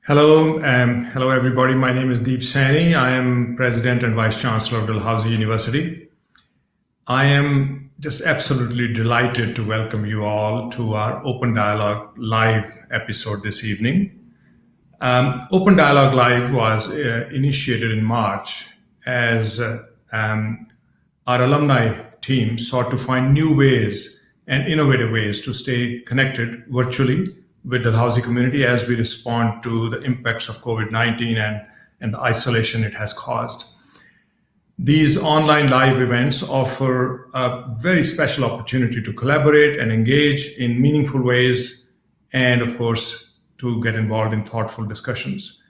Hello everybody. My name is Deep Sani. I am President and Vice Chancellor of Dalhousie University. I am just absolutely delighted to welcome you all to our Open Dialogue Live episode this evening. Open Dialogue Live was initiated in March as our alumni team sought to find new ways and innovative ways to stay connected virtually with the Dalhousie community as we respond to the impacts of COVID-19 and the isolation it has caused. These online live events offer a very special opportunity to collaborate and engage in meaningful ways, and of course, to get involved in thoughtful discussions.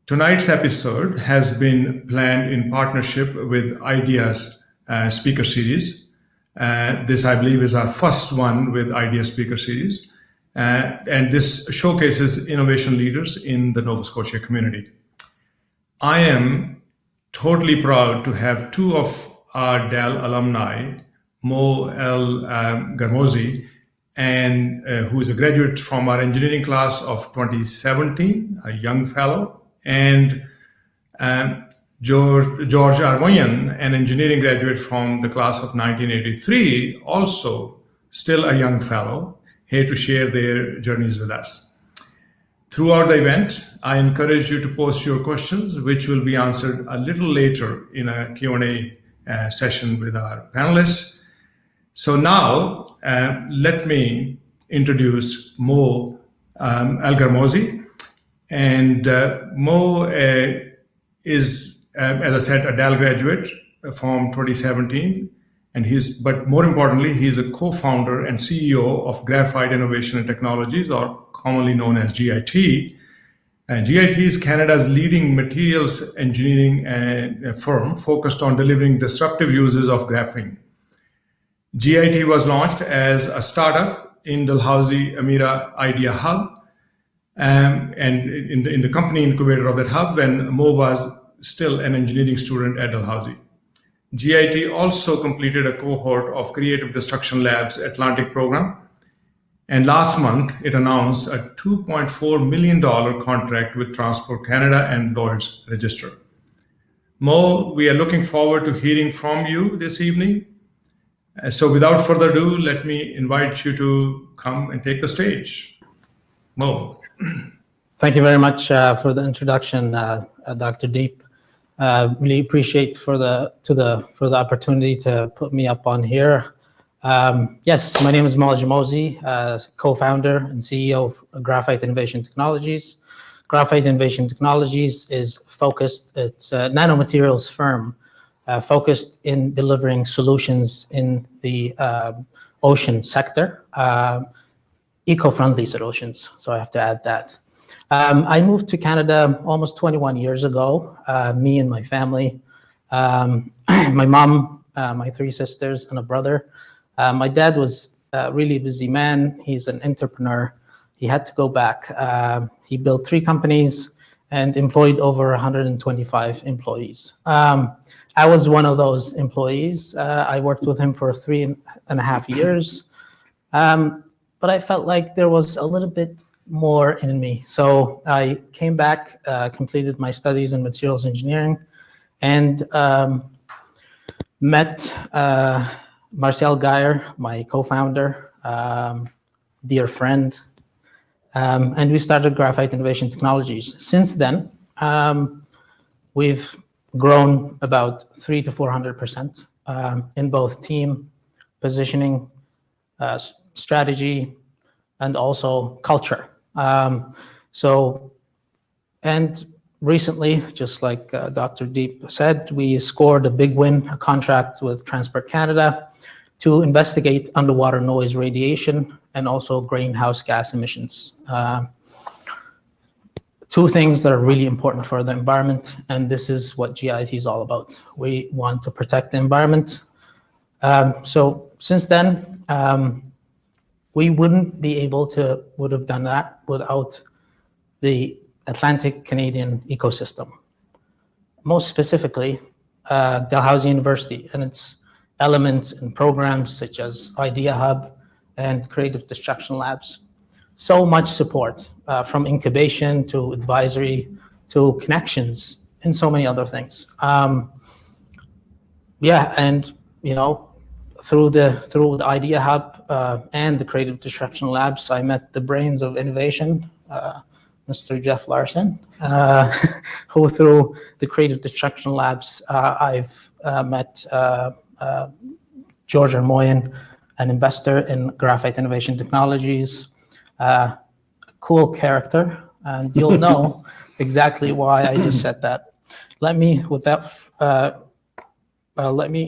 Tonight's episode has been planned in partnership with Ideas Speaker Series. This, I believe, is our first one with Ideas Speaker Series. And this showcases innovation leaders in the Nova Scotia community. I am totally proud to have two of our Dal alumni, Mo El Garmozi, and who is a graduate from our engineering class of 2017, a young fellow, and George Armoyan, an engineering graduate from the class of 1983, also still a young fellow, here to share their journeys with us. Throughout the event, I encourage you to post your questions, which will be answered a little later in a Q&A session with our panelists. So now, let me introduce Mo El Garmozi. And Mo is, as I said, a Dal graduate from 2017. But more importantly, he's a co-founder and CEO of Graphite Innovation and Technologies, or commonly known as GIT. GIT is Canada's leading materials engineering firm focused on delivering disruptive uses of graphene. GIT was launched as a startup in Dalhousie Amira Idea Hub, and in the company incubator of that hub when Mo was still an engineering student at Dalhousie. GIT also completed a cohort of Creative Destruction Lab's Atlantic program. And last month, it announced a $2.4 million contract with Transport Canada and Lloyd's Register. Mo, we are looking forward to hearing from you this evening. So without further ado, let me invite you to come and take the stage. Mo. Thank you very much for the introduction, Dr. Deep. Really appreciate for the opportunity to put me up on here. Yes, my name is Mo El Garmozi, co-founder and CEO of Graphite Innovation Technologies. Graphite Innovation Technologies is focused, it's a nanomaterials firm focused in delivering solutions in the ocean sector, eco-friendly solutions, so I have to add that. I moved to Canada almost 21 years ago, me and my family, my mom, my three sisters, and a brother. My dad was a really busy man. He's an entrepreneur. He had to go back. He built 3 companies and employed over 125 employees. I was one of those employees. I worked with him for 3.5 years, but I felt like there was a little bit more in me. So I came back, completed my studies in materials engineering, and met Marcel Geyer, my co-founder, dear friend, and we started Graphite Innovation Technologies. Since then, we've grown about 300% to 400% in both team, positioning, strategy, and also culture. And recently, just like Dr. Deep said, we scored a big win, a contract with Transport Canada to investigate underwater noise radiation and also greenhouse gas emissions. 2 things that are really important for the environment, and this is what GIT is all about. We want to protect the environment. So since then, we wouldn't be able to would have done that without the Atlantic Canadian ecosystem. Most specifically, Dalhousie University and its elements and programs such as Idea Hub and Creative Destruction Labs. So much support from incubation to advisory to connections and so many other things. Yeah, and through the Idea Hub and the Creative Destruction Labs, I met the brains of innovation, Mr. Jeff Larson, who through the Creative Destruction Labs, I've met George Armoyan, an investor in Graphite Innovation Technologies, cool character, and you'll know exactly why I just said that. Let me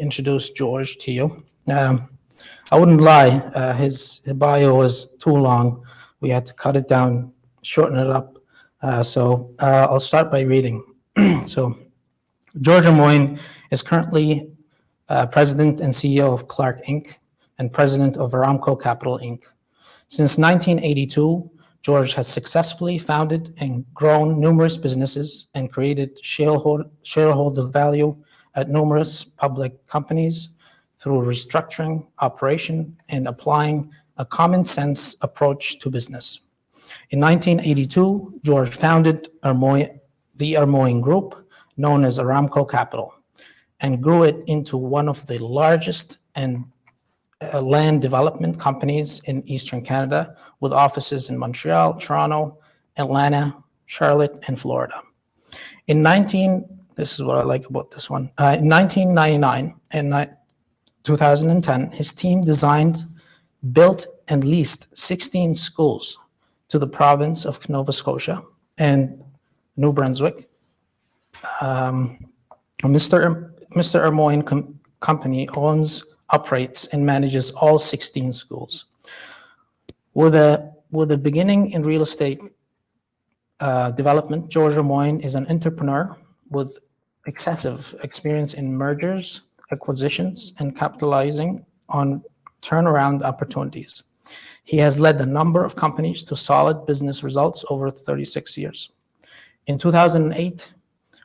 introduce George to you. I wouldn't lie, his bio was too long. We had to cut it down, shorten it up. So I'll start by reading. So George Armoyan is currently President and CEO of Clark Inc. and President of Aramco Capital Inc. Since 1982, George has successfully founded and grown numerous businesses and created shareholder value at numerous public companies through restructuring, operation, and applying a common sense approach to business. In 1982, George founded the Armoyan Group, known as Aramco Capital, and grew it into one of the largest and land development companies in Eastern Canada, with offices in Montreal, Toronto, Atlanta, Charlotte, and Florida. This is what I like about this one. In 1999 and 2010, his team designed, built, and leased 16 schools to the province of Nova Scotia and New Brunswick. Mr. Armoyan Company owns, operates, and manages all 16 schools. With a beginning in real estate development, George Armoyan is an entrepreneur with extensive experience in mergers, acquisitions, and capitalizing on turnaround opportunities. He has led a number of companies to solid business results over 36 years. In 2008,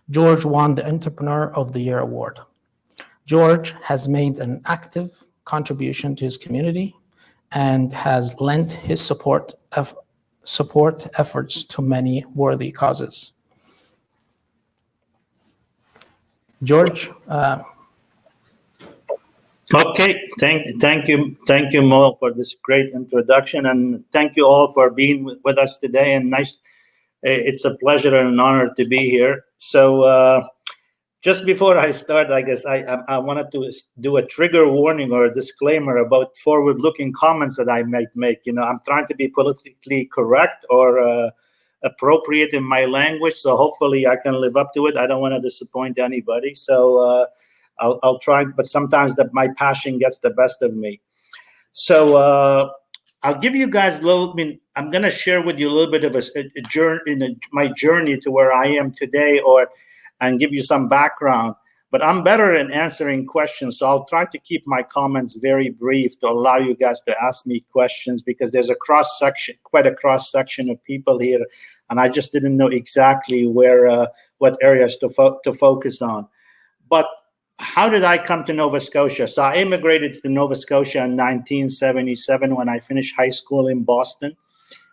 George won the Entrepreneur of the Year award. George has made an active contribution to his community and has lent his support efforts to many worthy causes. George. Okay, thank you, Mo, for this great introduction, and thank you all for being with us today. And it's a pleasure and an honor to be here. So, just before I start, I guess I wanted to do a trigger warning or a disclaimer about forward-looking comments that I might make. I'm trying to be politically correct or appropriate in my language, so hopefully I can live up to it. I don't want to disappoint anybody, so I'll try, but sometimes my passion gets the best of me. So I'll give you guys I'm going to share with you a little bit of a journey, my journey to where I am today, and give you some background. But I'm better in answering questions, so I'll try to keep my comments very brief to allow you guys to ask me questions, because there's quite a cross section of people here, and I just didn't know exactly what areas to focus on. But how did I come to Nova Scotia? So I immigrated to Nova Scotia in 1977 when I finished high school in Boston.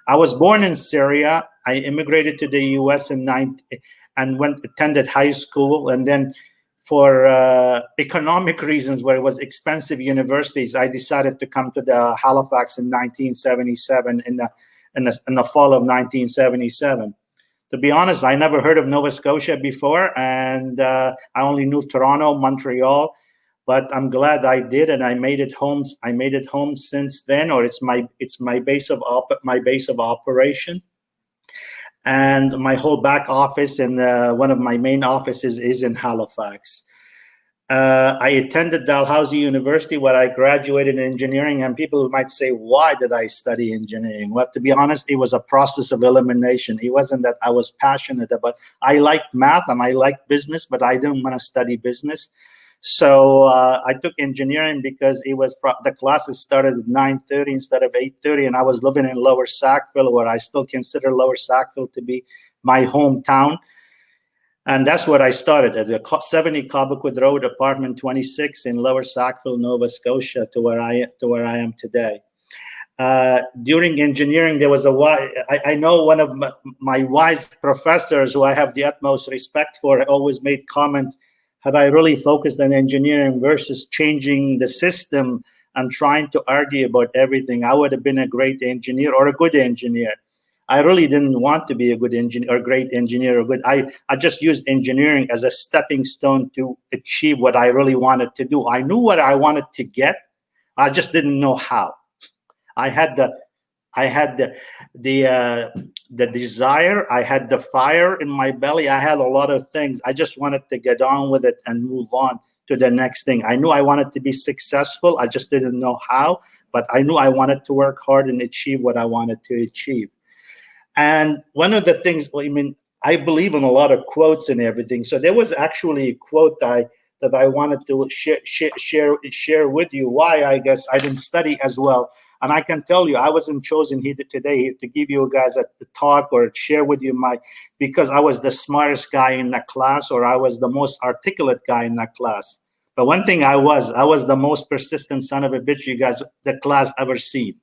I was born in Syria. I immigrated to the U.S. and attended high school, and then for economic reasons, where it was expensive universities, I decided to come to the Halifax in 1977 in the fall of 1977. To be honest, I never heard of Nova Scotia before, and I only knew Toronto, Montreal, but I'm glad I did, and I made it home. I made it home since then, or it's my base of operation, and my whole back office and one of my main offices is in Halifax. I attended Dalhousie University, where I graduated in engineering, and people might say, why did I study engineering? Well, to be honest, it was a process of elimination. It wasn't that I was passionate about. I liked math and I liked business, but I didn't want to study business. So I took engineering because the classes started at 9:30 instead of 8:30, and I was living in Lower Sackville, where I still consider Lower Sackville to be my hometown. And that's where I started, at the 70 Cobequid Road, apartment 26 in Lower Sackville, Nova Scotia, to where I am today. During engineering, there was I know one of my wise professors who I have the utmost respect for always made comments, had I really focused on engineering versus changing the system and trying to argue about everything, I would have been a great engineer or a good engineer. I really didn't want to be a good engineer or great engineer or good. I just used engineering as a stepping stone to achieve what I really wanted to do. I knew what I wanted to get. I just didn't know how. I had the desire. I had the fire in my belly. I had a lot of things. I just wanted to get on with it and move on to the next thing. I knew I wanted to be successful. I just didn't know how, but I knew I wanted to work hard and achieve what I wanted to achieve. And one of the things, I believe in a lot of quotes and everything. So there was actually a quote that I wanted to share with you. Why? I guess I didn't study as well. And I can tell you, I wasn't chosen here today to give you guys a talk or share with you because I was the smartest guy in that class or I was the most articulate guy in that class. But one thing I was the most persistent son of a bitch you guys, the class ever seen.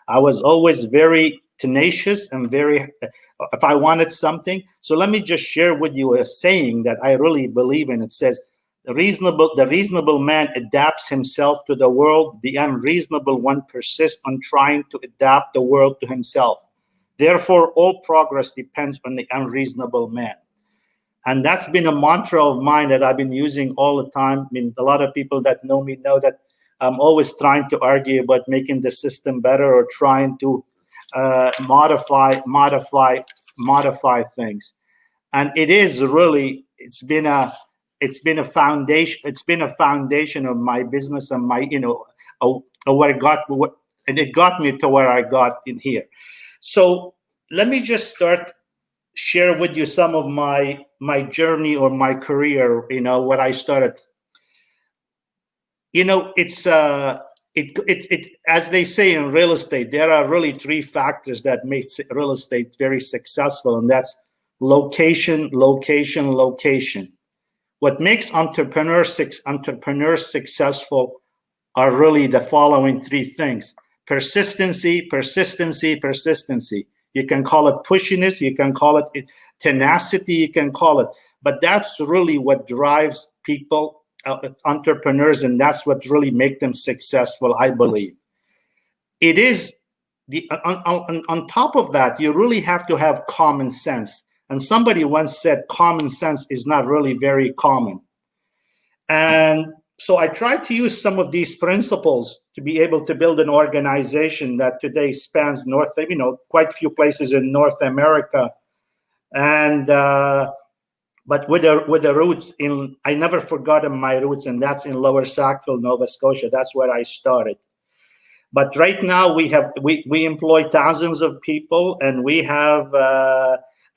I was always very tenacious and if I wanted something. So let me just share with you a saying that I really believe in. It says, the reasonable man adapts himself to the world. The unreasonable one persists on trying to adapt the world to himself. Therefore, all progress depends on the unreasonable man. And that's been a mantra of mine that I've been using all the time. A lot of people that know me know that I'm always trying to argue about making the system better or trying to modify things. And it is really, it's been a foundation. It's been a foundation of my business and my, where it got me to where I got in here. So let me just share with you some of my journey or my career. What I started. It's as they say in real estate, there are really three factors that make real estate very successful, and that's location, location, location. What makes entrepreneurs successful are really the following three things: persistency, persistency, persistency. You can call it pushiness, you can call it tenacity, you can call it, but that's really what drives people, entrepreneurs, and that's what really make them successful, I believe. It is on top of that, you really have to have common sense. And somebody once said common sense is not really very common. And so I tried to use some of these principles to be able to build an organization that today spans quite a few places in North America. And but with the roots in, I never forgotten my roots, and that's in Lower Sackville, Nova Scotia. That's where I started. But right now we employ thousands of people, and we have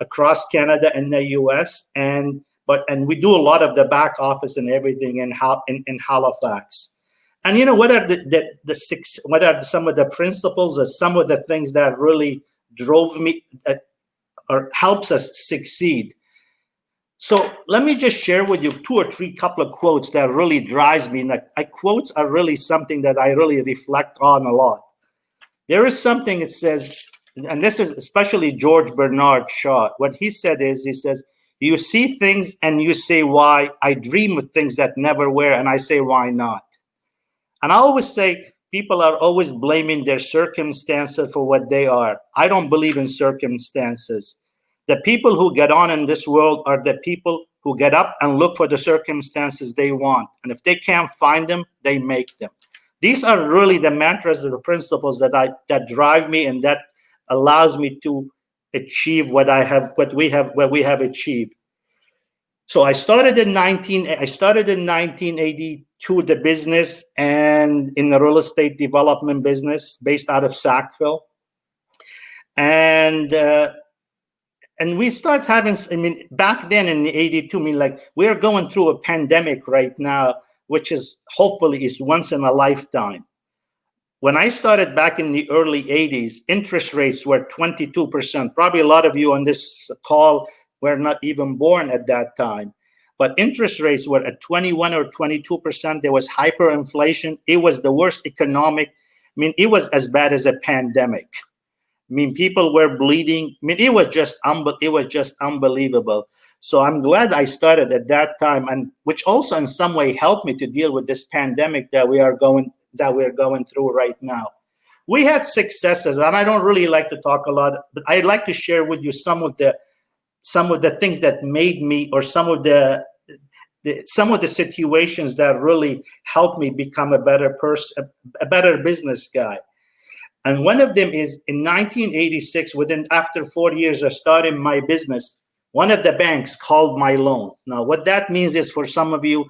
across Canada and the U.S. and we do a lot of the back office and everything in Halifax. And what are what are some of the principles or some of the things that really drove me or helps us succeed? So let me just share with you two or three couple of quotes that really drives me. And quotes are really something that I really reflect on a lot. There is something it says, and this is especially George Bernard Shaw. What he said is, he says, you see things and you say, why? I dream of things that never were, and I say, why not? And I always say, people are always blaming their circumstances for what they are. I don't believe in circumstances. The people who get on in this world are the people who get up and look for the circumstances they want. And if they can't find them, they make them. These are really the mantras or the principles that drive me and that allows me to achieve what we have achieved. So I started in 1982 the business and in the real estate development business based out of Sackville. And we start having, back then in 82, we are going through a pandemic right now, which is hopefully is once in a lifetime. When I started back in the early 80s, interest rates were 22%. Probably a lot of you on this call were not even born at that time. But interest rates were at 21 or 22%. There was hyperinflation. It was the worst economic mean, it was as bad as a pandemic. I mean, people were bleeding. I mean, it was just unbelievable. So I'm glad I started at that time, and which also in some way helped me to deal with this pandemic that we're going through right now. We had successes, and I don't really like to talk a lot, but I'd like to share with you some of the things that made me, or some of the situations that really helped me become a better person, a better business guy. And one of them is in 1986, after 4 years of starting my business, one of the banks called my loan. Now, what that means is, for some of you,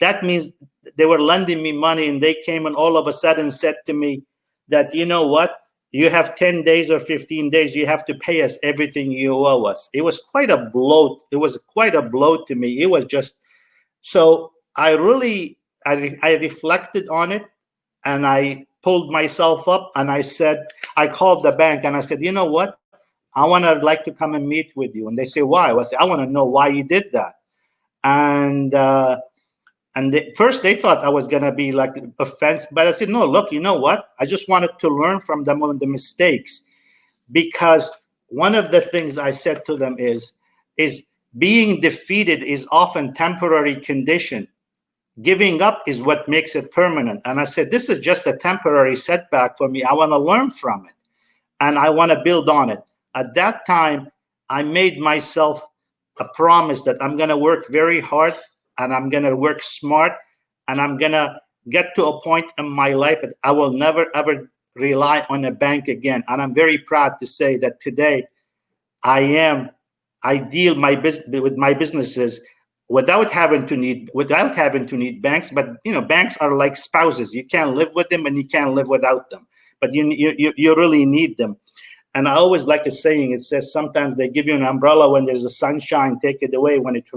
that means they were lending me money, and they came and all of a sudden said to me that, you know what, you have 10 days or 15 days, you have to pay us everything you owe us. It was quite a blow. It was quite a blow to me. It was just, so I reflected on it, and I pulled myself up, and I called the bank, and I said, you know what? I'd like to come and meet with you. And they say, why? I said, I want to know why you did that. And first they thought I was going to be like offensive, but I said, no, look, you know what? I just wanted to learn from them on the mistakes, because one of the things I said to them is being defeated is often temporary condition. Giving up is what makes it permanent. And I said, this is just a temporary setback for me. I want to learn from it, and I want to build on it. At that time, I made myself a promise that I'm going to work very hard, and I'm going to work smart, and I'm going to get to a point in my life that I will never, ever rely on a bank again. And I'm very proud to say that today I deal with my businesses without having to need banks. But banks are like spouses. You can't live with them and you can't live without them, but you really need them. And I always like a saying. It says sometimes they give you an umbrella when there's a sunshine, take it away when it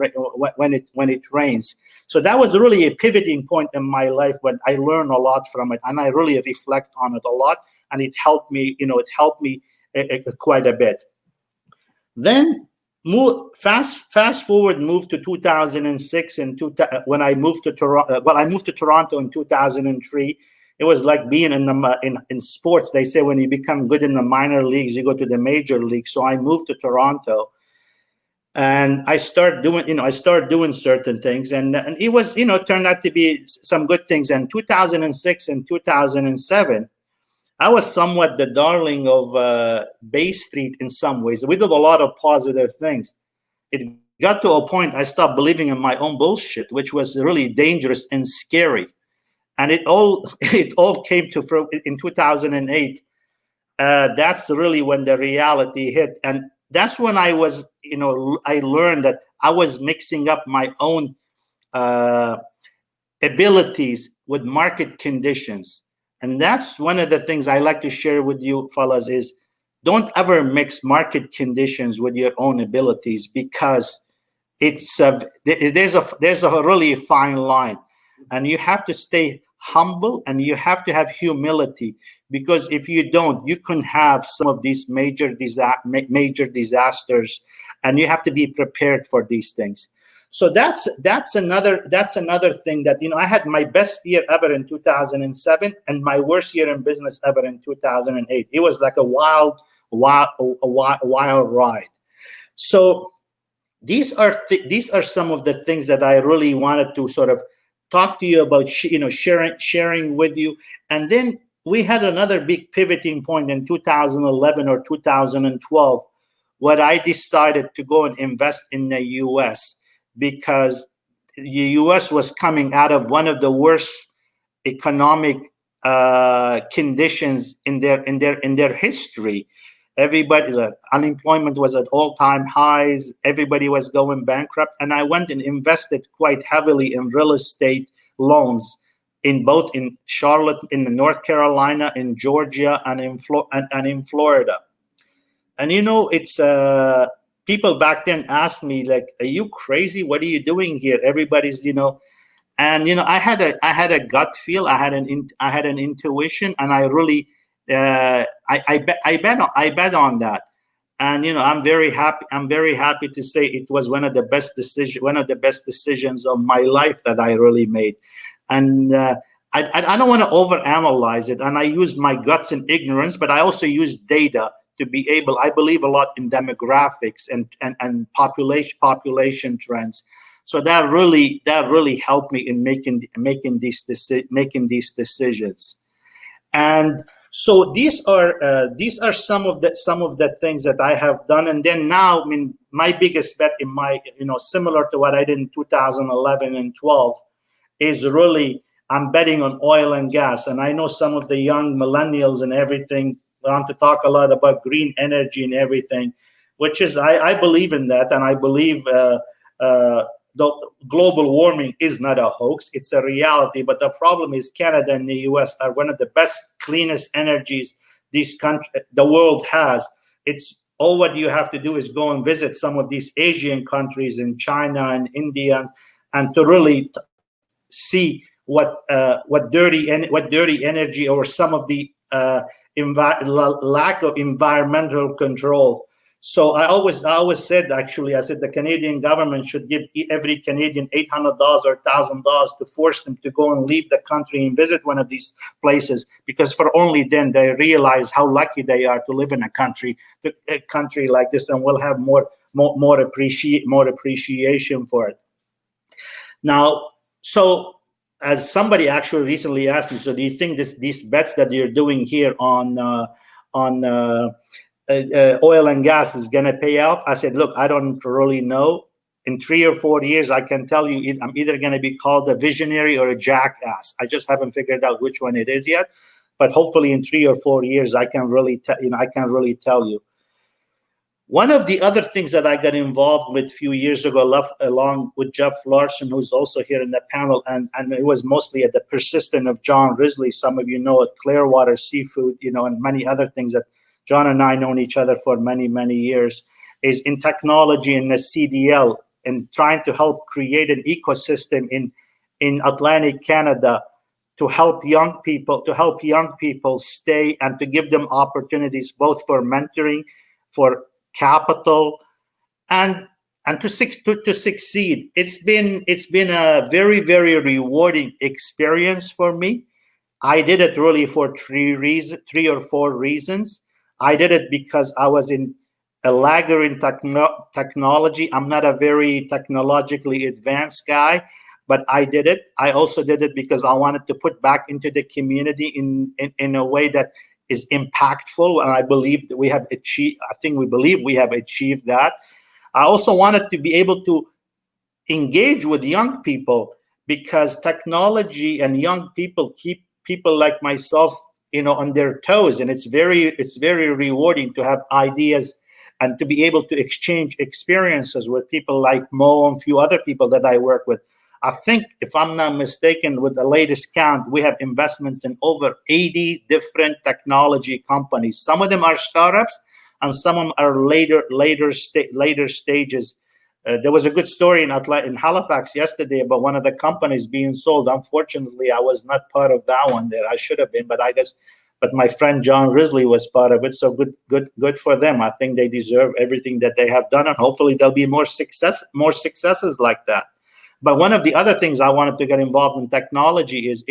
rains. So that was really a pivoting point in my life when I learned a lot from it, and I really reflect on it a lot, and it helped me. Quite a bit. Then fast forward, moved to 2006, and when I moved to Toronto. Well, I moved to Toronto in 2003. It was like being in sports. They say when you become good in the minor leagues, you go to the major league. So I moved to Toronto, and I started doing certain things, and it was turned out to be some good things. And 2006 and 2007, I was somewhat the darling of Bay Street in some ways. We did a lot of positive things. It got to a point I stopped believing in my own bullshit, which was really dangerous and scary. And it all came to in 2008. That's really when the reality hit, and that's when I learned that I was mixing up my own abilities with market conditions. And that's one of the things I like to share with you, fellas, is don't ever mix market conditions with your own abilities, because there's a really fine line, and you have to stay humble, and you have to have humility, because if you don't, you can have some of these major disasters, and you have to be prepared for these things. So that's another thing that I had my best year ever in 2007 and my worst year in business ever in 2008. It was like a wild ride. So these are some of the things that I really wanted to sort of talk to you about, sharing with you. And then we had another big pivoting point in 2011 or 2012, where I decided to go and invest in the U.S. because the U.S. was coming out of one of the worst economic conditions in their history. The unemployment was at all-time highs. Everybody was going bankrupt, and I went and invested quite heavily in real estate loans in Charlotte, in North Carolina, in Georgia, and in Florida. And it's people back then asked me, like, "Are you crazy? What are you doing here?" Everybody's and I had a gut feel. I had an intuition, and I really. I bet on that, and I'm very happy. I'm very happy to say it was one of the best decisions of my life that I really made, and I don't want to overanalyze it, and I use my guts and ignorance, but I also use data to be able. I believe a lot in demographics and population trends. So that really helped me in making these decisions. And so these are some of the things that I have done. And then now, I mean, my biggest bet in my, similar to what I did in 2011 and 12, is really I'm betting on oil and gas. And I know some of the young millennials and everything want to talk a lot about green energy and everything, which is I believe in that, and I believe the global warming is not a hoax, it's a reality. But the problem is Canada and the US are one of the best, cleanest energies the world has. It's all what you have to do is go and visit some of these Asian countries in China and India, and to really see what dirty energy, or some of the lack of environmental control. So I always said, actually, I said the Canadian government should give every Canadian $800 or $1,000 to force them to go and leave the country and visit one of these places, because for only then they realize how lucky they are to live in a country like this, and will have more appreciation for it. Now, so as somebody actually recently asked me, so do you think these bets that you're doing here on oil and gas is going to pay off? I said, look, I don't really know. In 3 or 4 years, I can tell you I'm either going to be called a visionary or a jackass. I just haven't figured out which one it is yet. But hopefully in 3 or 4 years, I can really tell you. One of the other things that I got involved with a few years ago, along with Jeff Larson, who's also here in the panel, and it was mostly at the persistent of John Risley. Some of you know at Clearwater Seafood, and many other things that John and I known each other for many, many years, is in technology and the CDL, and trying to help create an ecosystem in Atlantic Canada to help young people stay, and to give them opportunities both for mentoring, for capital, and to succeed. It's been a very, very rewarding experience for me. I did it really for 3 or 4 reasons. I did it because I was in a lagger in technology. I'm not a very technologically advanced guy, but I did it. I also did it because I wanted to put back into the community in a way that is impactful, and I believe that we have achieved. I think we believe we have achieved that. I also wanted to be able to engage with young people, because technology and young people keep people like myself, on their toes, and it's very rewarding to have ideas and to be able to exchange experiences with people like Mo and a few other people that I work with. I think, if I'm not mistaken, with the latest count, we have investments in over 80 different technology companies. Some of them are startups, and some of them are later stages. There was a good story in Halifax yesterday about one of the companies being sold. Unfortunately, I was not part of that one there. I should have been, but my friend John Risley was part of it. So good for them. I think they deserve everything that they have done, and hopefully there'll be more successes like that. But one of the other things I wanted to get involved in technology is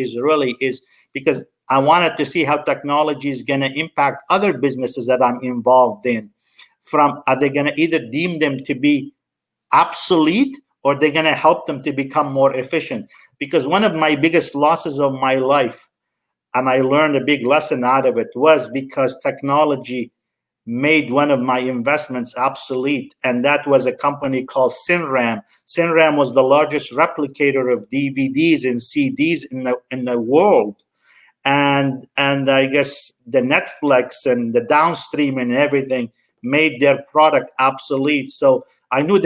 because I wanted to see how technology is going to impact other businesses that I'm involved in. Are they going to either deem them to be obsolete, or they're going to help them to become more efficient? Because one of my biggest losses of my life, and I learned a big lesson out of it, was because technology made one of my investments obsolete, and that was a company called Cinram. Cinram was the largest replicator of DVDs and CDs in the world, and I guess the Netflix and the downstream and everything made their product obsolete. So I knew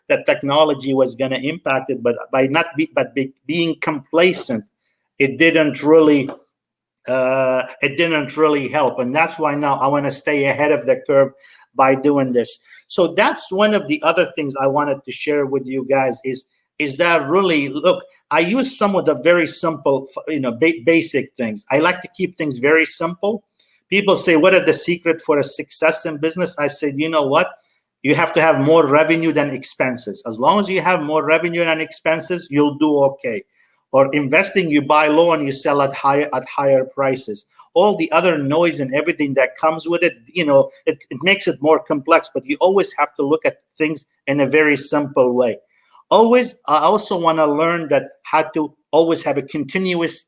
that technology was going to impact it, but being complacent, it didn't really help. And that's why now I want to stay ahead of the curve by doing this. So that's one of the other things I wanted to share with you guys is that really, look, I use some of the very simple, basic things. I like to keep things very simple. People say, what are the secret for a success in business? I said, you know what? You have to have more revenue than expenses. As long as you have more revenue than expenses, you'll do okay. or investing, you buy low and you sell at higher prices. All the other noise and everything that comes with it, it makes it more complex, but you always have to look at things in a very simple way. I also want to learn that how to always have a continuous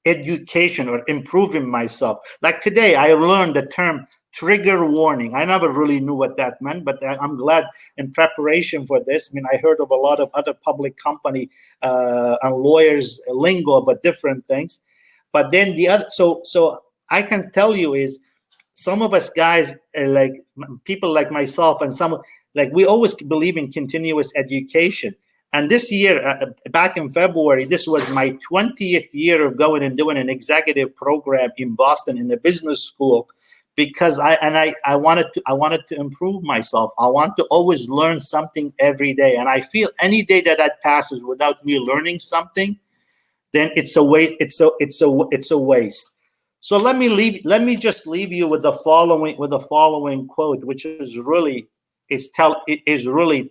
education or improving myself. Like today, I learned the term trigger warning. I never really knew what that meant, but I'm glad in preparation for this. I mean, I heard of a lot of other public company and lawyers lingo about different things. But then so I can tell you is some of us guys, like people like myself and we always believe in continuous education. And this year, back in February, this was my 20th year of going and doing an executive program in Boston in a business school, because I wanted to improve myself. I want to always learn something every day. And I feel any day that passes without me learning something, then it's a waste. It's a waste. So let me just leave you with the following quote, which is really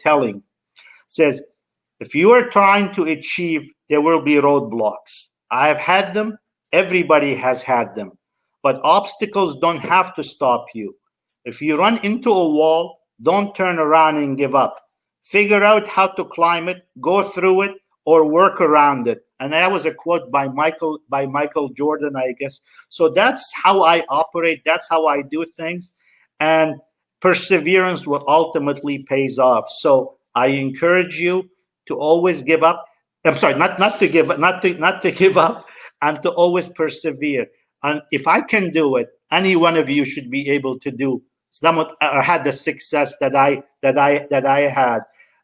telling. It says, if you are trying to achieve, there will be roadblocks. I have had them. Everybody has had them. But obstacles don't have to stop you. If you run into a wall, don't turn around and give up. Figure out how to climb it, go through it, or work around it. And that was a quote by Michael Jordan, I guess. So that's how I operate. That's how I do things. And perseverance will ultimately pays off. So I encourage you to always give up. I'm sorry, not to give up, and to always persevere. And if I can do it, any one of you should be able to do somewhat or had the success that I had.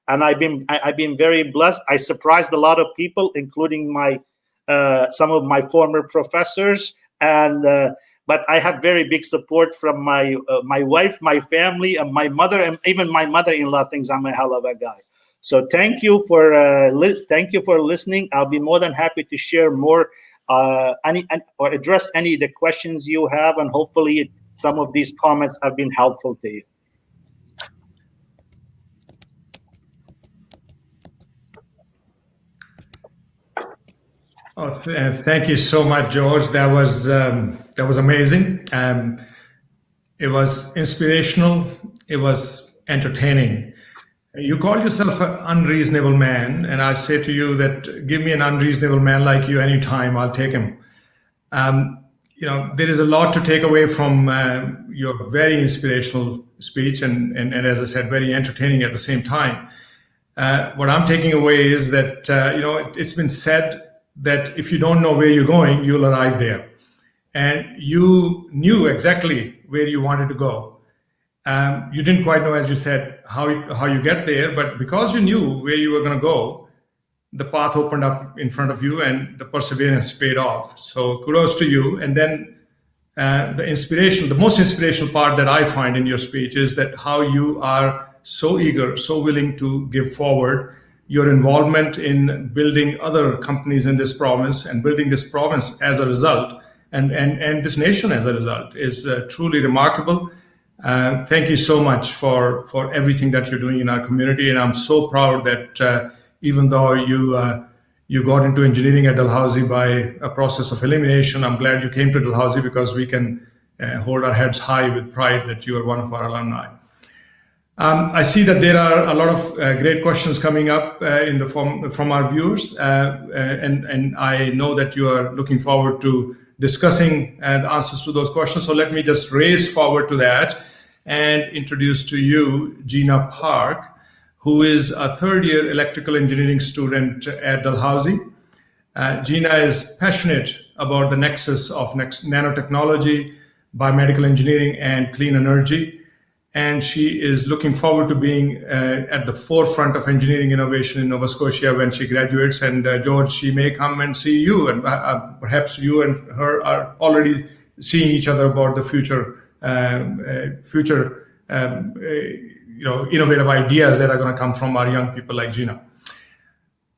And I've been very blessed. I surprised a lot of people, including some of my former professors, but I have very big support from my wife, my family, and my mother, and even my mother-in-law thinks I'm a hell of a guy. So thank you for listening. I'll be more than happy to share more or address any of the questions you have, and hopefully some of these comments have been helpful to you. Oh, thank you so much, George. That was amazing. It was inspirational. It was entertaining. You call yourself an unreasonable man, and I say to you that give me an unreasonable man like you anytime, I'll take him. There is a lot to take away from your very inspirational speech, and as I said, very entertaining at the same time. What I'm taking away is that it's been said that if you don't know where you're going, you'll arrive there, and you knew exactly where you wanted to go. You didn't quite know, as you said, how you get there, but because you knew where you were going to go, the path opened up in front of you, and the perseverance paid off. So kudos to you. And then the most inspirational part that I find in your speech is that how you are so eager, so willing to give forward your involvement in building other companies in this province and building this province as a result, and this nation as a result, is truly remarkable. Thank you so much for everything that you're doing in our community, and I'm so proud that even though you got into engineering at Dalhousie by a process of elimination, I'm glad you came to Dalhousie, because we can hold our heads high with pride that you are one of our alumni. I see that there are a lot of great questions coming up from our viewers, and I know that you are looking forward to discussing the answers to those questions. So let me just race forward to that and introduce to you Gina Park, who is a third-year electrical engineering student at Dalhousie. Gina is passionate about the nexus of nanotechnology, biomedical engineering, and clean energy. And she is looking forward to being at the forefront of engineering innovation in Nova Scotia when she graduates. And George, she may come and see you, and perhaps you and her are already seeing each other about the future innovative ideas that are going to come from our young people like Gina.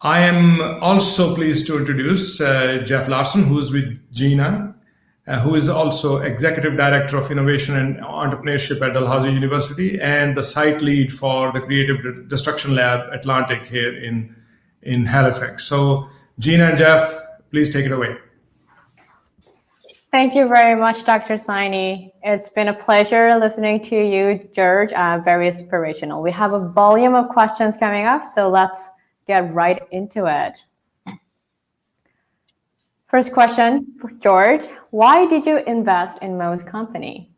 I am also pleased to introduce Jeff Larson, who's with Gina, who is also Executive Director of Innovation and Entrepreneurship at Dalhousie University and the site lead for the Creative Destruction Lab Atlantic here in Halifax. So Gina and Jeff, please take it away. Thank you very much, Dr. Saini. It's been a pleasure listening to you, George. Very inspirational. We have a volume of questions coming up, so let's get right into it. First question for George. Why did you invest in Mo's company?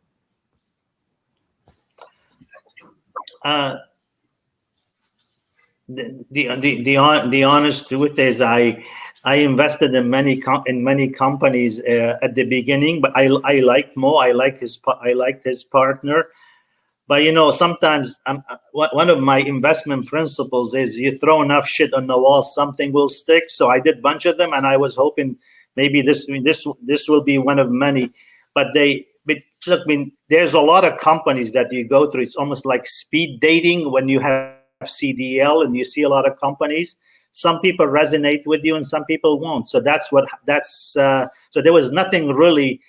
The honest truth is I invested in many companies at the beginning, but I liked Mo. I liked his partner. But sometimes one of my investment principles is you throw enough shit on the wall, something will stick. So I did a bunch of them, and I was hoping maybe this will be one of many. But look, there's a lot of companies that you go through. It's almost like speed dating when you have CDL and you see a lot of companies. Some people resonate with you and some people won't. So so there was nothing really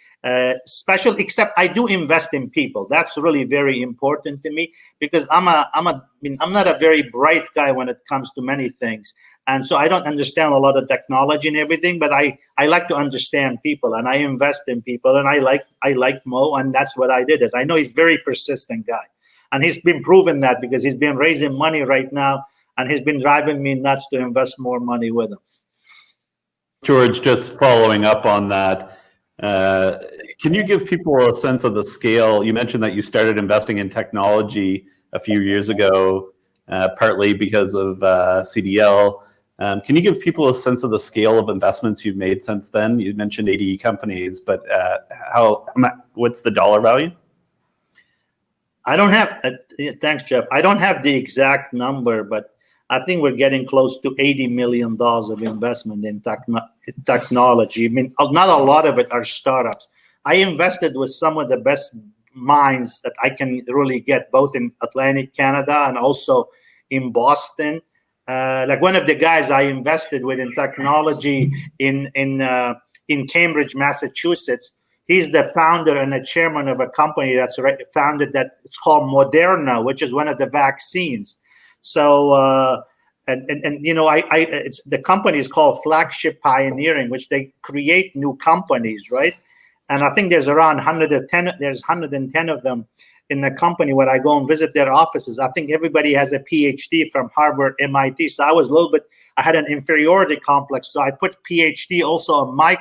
special, except I do invest in people. That's really very important to me, because I'm not a very bright guy when it comes to many things. And so I don't understand a lot of technology and everything, but I like to understand people, and I invest in people, and I like Mo, and that's what I did it. I know he's a very persistent guy, and he's been proven that, because he's been raising money right now, and he's been driving me nuts to invest more money with him. George, just following up on that, can you give people a sense of the scale? You mentioned that you started investing in technology a few years ago, partly because of CDL. Can you give people a sense of the scale of investments you've made since then? You mentioned 80 companies, but what's the dollar value? I don't have, thanks, Jeff. I don't have the exact number, but I think we're getting close to $80 million of investment in technology. I mean, not a lot of it are startups. I invested with some of the best minds that I can really get, both in Atlantic Canada and also in Boston. Like one of the guys I invested with in technology in Cambridge, Massachusetts. He's the founder and the chairman of a company that's founded that it's called Moderna, which is one of the vaccines. So it's the company is called Flagship Pioneering, which they create new companies, right? And I think there's around 110. There's 110 of them in the company. When I go and visit their offices, I think everybody has a PhD from Harvard, MIT. So I had an inferiority complex. So I put PhD also on my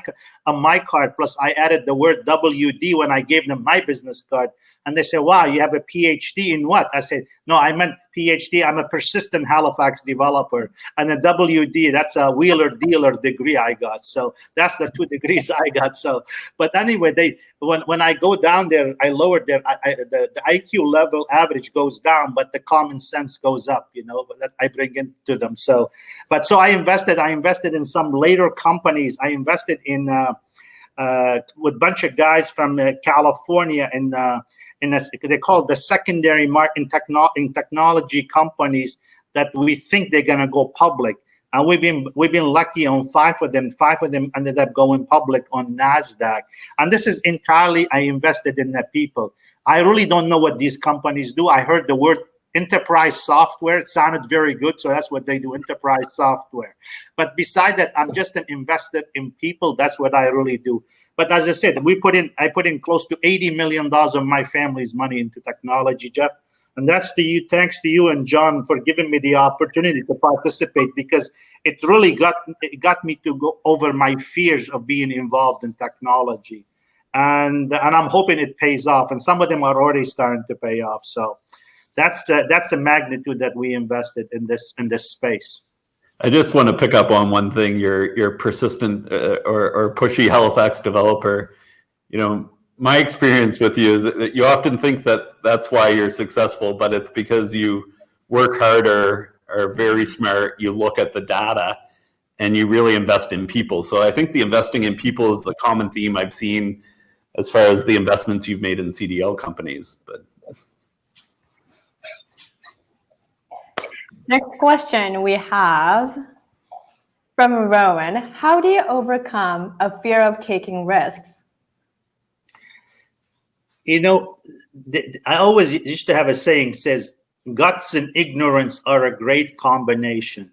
card. Plus I added the word WD when I gave them my business card. And they said, wow, you have a PhD in what? I said, no, I meant PhD. I'm a persistent Halifax developer. And a WD, that's a wheeler dealer degree I got. So that's the 2 degrees I got. So, but anyway, when I go down there, I lowered the IQ level average goes down, but the common sense goes up, that I bring into them. So I invested in some later companies. I invested in with a bunch of guys from California they call it the secondary market in technology companies that we think they're going to go public. And we've been lucky on 5 of them. 5 of them ended up going public on NASDAQ. And this is entirely I invested in the people. I really don't know what these companies do. I heard the word enterprise software. It sounded very good, so that's what they do, enterprise software. But beside that, I'm just an investor in people. That's what I really do. But as I said, I put in close to $80 million of my family's money into technology, Jeff. And that's thanks to you and John for giving me the opportunity to participate, because it really got me to go over my fears of being involved in technology. And I'm hoping it pays off. And some of them are already starting to pay off. So that's the magnitude that we invested in this space. I just want to pick up on one thing. You're persistent or pushy Halifax developer. My experience with you is that you often think that that's why you're successful, but it's because you work harder, are very smart, you look at the data, and you really invest in people. So I think the investing in people is the common theme I've seen as far as the investments you've made in CDL companies. But next question we have from Rowan. How do you overcome a fear of taking risks? I always used to have a saying says, guts and ignorance are a great combination.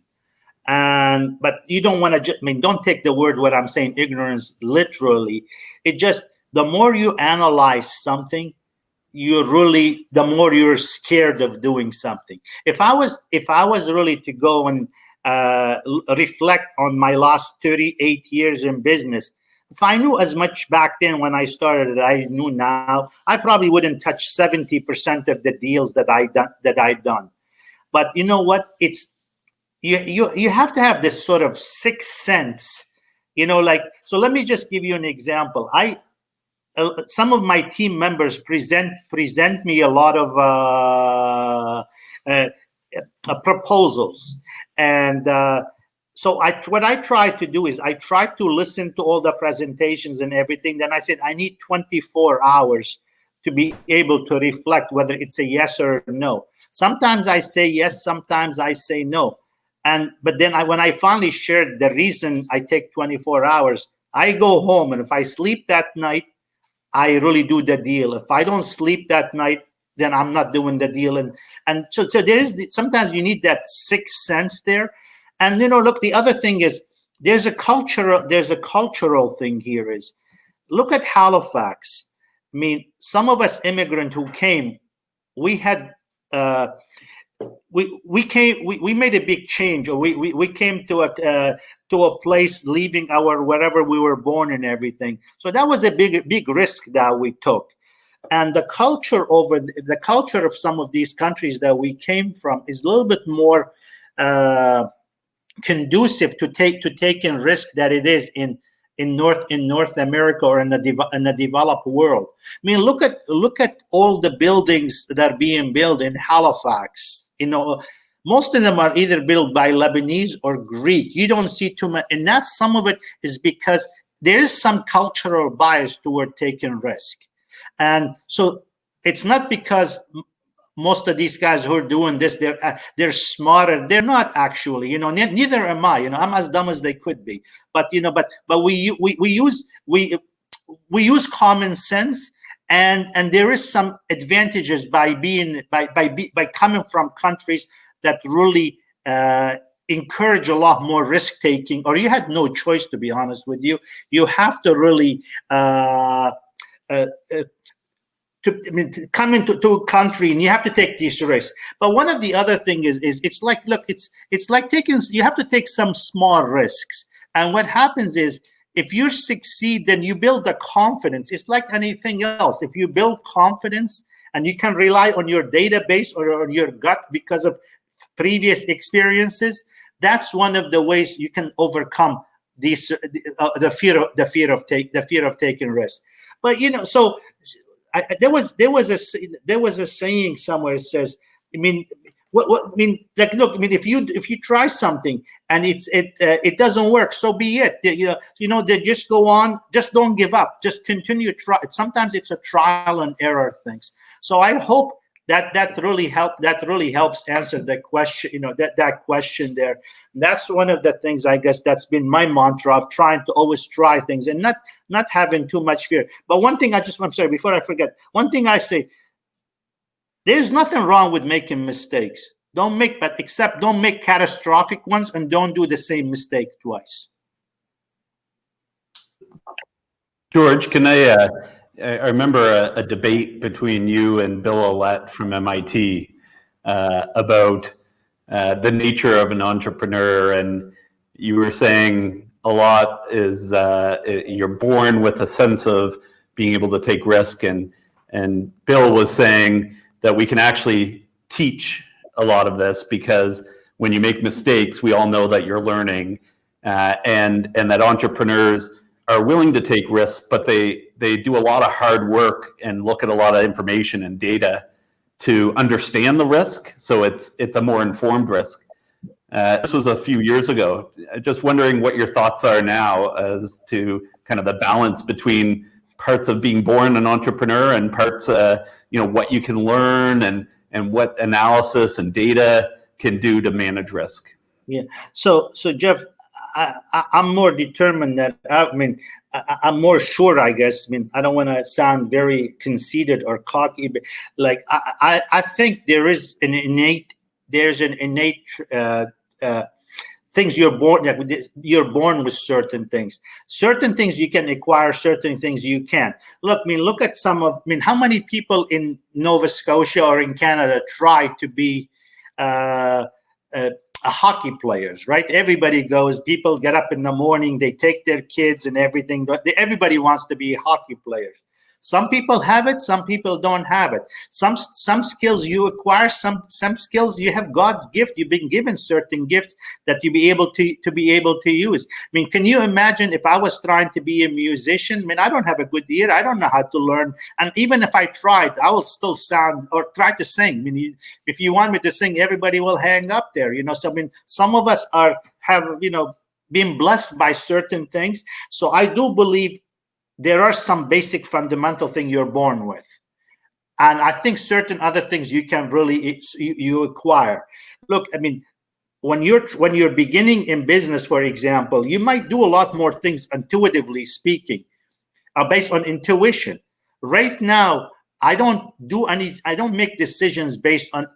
And but you don't want to just, I mean, don't take the word what I'm saying, ignorance, literally. It just, the more you analyze something, the more you're scared of doing something. If I was really to go and reflect on my last 38 years in business, if I knew as much back then when I started as I knew now, I probably wouldn't touch 70% of the deals that I've done. But you know what? It's you have to have this sort of sixth sense, like, so let me just give you an example. Some of my team members present me a lot of proposals, and so what I try to do is I try to listen to all the presentations and everything. Then I said I need 24 hours to be able to reflect whether it's a yes or a no. Sometimes I say yes, sometimes I say no. But then when I finally shared the reason I take 24 hours, I go home, and if I sleep that night, I really do the deal. If I don't sleep that night, then I'm not doing the deal. And so there is, sometimes you need that sixth sense there. And look, the other thing is there's a cultural thing here is, look at Halifax. I mean, some of us immigrants who came, we had we made a big change, or we came to a place leaving our wherever we were born and everything. So that was a big risk that we took. And the culture of some of these countries that we came from is a little bit more conducive to taking risk that it is in North America or in the developed world. I mean, look at all the buildings that are being built in Halifax. Most of them are either built by Lebanese or Greek. You don't see too much, and that's, some of it is because there is some cultural bias toward taking risk. And so it's not because most of these guys who are doing this, they're smarter. They're not actually, neither am I. I'm as dumb as they could be. But we use common sense, and there is some advantages by coming from countries that really encourage a lot more risk taking, or you had no choice, to be honest with you. You have to really to come into a country, and you have to take these risks. But one of the other thing is it's like, look, it's like you have to take some small risks. And what happens is, if you succeed, then you build the confidence. It's like anything else. If you build confidence and you can rely on your database or on your gut because of previous experiences, that's one of the ways you can overcome these the fear of taking risks. But so there was a saying somewhere that says, I mean, like, look, I mean, if you try something and it doesn't work, so be it. They just go on, just don't give up, just continue to try. Sometimes it's a trial and error things. So I hope that really helps answer that question. That question there. And that's one of the things, I guess, that's been my mantra of trying to always try things and not having too much fear. But one thing I'm sorry, before I forget, one thing I say, there's nothing wrong with making mistakes. Don't make catastrophic ones, and don't do the same mistake twice. George, can I remember a debate between you and Bill Ollett from MIT about the nature of an entrepreneur, and you were saying a lot is you're born with a sense of being able to take risk, and Bill was saying that we can actually teach a lot of this, because when you make mistakes, we all know that you're learning, and that entrepreneurs are willing to take risks, but they do a lot of hard work and look at a lot of information and data to understand the risk. So it's a more informed risk. This was a few years ago. Just wondering what your thoughts are now as to kind of the balance between parts of being born an entrepreneur and parts, what you can learn and what analysis and data can do to manage risk. Yeah. So Jeff, I'm more determined that, I'm more sure, I guess. I mean, I don't want to sound very conceited or cocky, but like, I think there's an innate things you're born with certain things. Certain things you can acquire, certain things you can't. Look, look at how many people in Nova Scotia or in Canada try to be a hockey players, right? Everybody goes, people get up in the morning, they take their kids and everything. Everybody wants to be hockey players. Some people have it, some people don't have it. Some skills you acquire, some skills you have God's gift. You've been given certain gifts that you be able to use. Can you imagine if I was trying to be a musician? I don't have a good ear. I don't know how to learn. And even if I tried, I will still sound or try to sing. If you want me to sing, everybody will hang up there. So some of us have been blessed by certain things. So I do believe there are some basic fundamental things you're born with. And I think certain other things you can really, you acquire. Look, when you're beginning in business, for example, you might do a lot more things intuitively speaking, based on intuition. Right now, I don't make decisions based on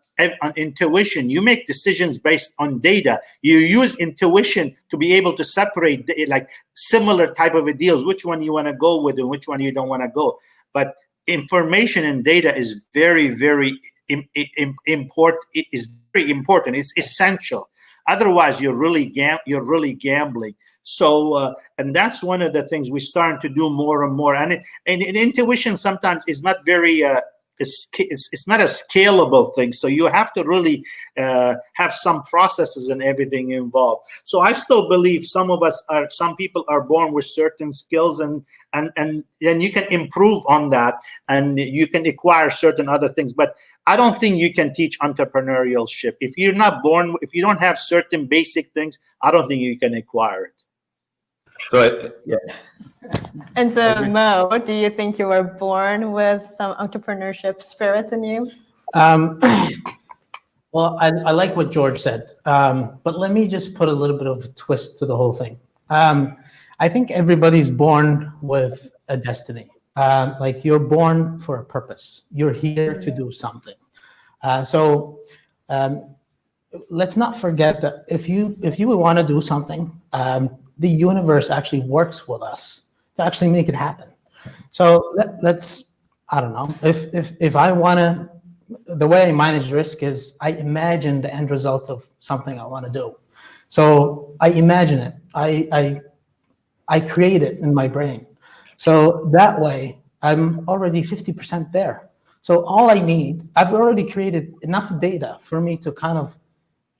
intuition. You make decisions based on data. You use intuition to be able to separate like similar type of deals, which one you want to go with and which one you don't want to go. But information and data is very, very important. It is very important. It's essential. Otherwise, you're really gambling. So, and that's one of the things we're starting to do more and more. And intuition sometimes is not very. It's not a scalable thing. So you have to really have some processes and everything involved. So I still believe some people are born with certain skills, and you can improve on that, and you can acquire certain other things. But I don't think you can teach entrepreneurship. If you don't have certain basic things, I don't think you can acquire it. So, yeah. And so, Mo, do you think you were born with some entrepreneurship spirits in you? Well, I like what George said, but let me just put a little bit of a twist to the whole thing. I think everybody's born with a destiny. Like you're born for a purpose. You're here to do something. So let's not forget that if you want to do something, the universe actually works with us to actually make it happen. So let's, I don't know, if I want to, the way I manage risk is I imagine the end result of something I want to do. So I imagine it. I create it in my brain. So that way I'm already 50% there. So all I need, I've already created enough data for me to kind of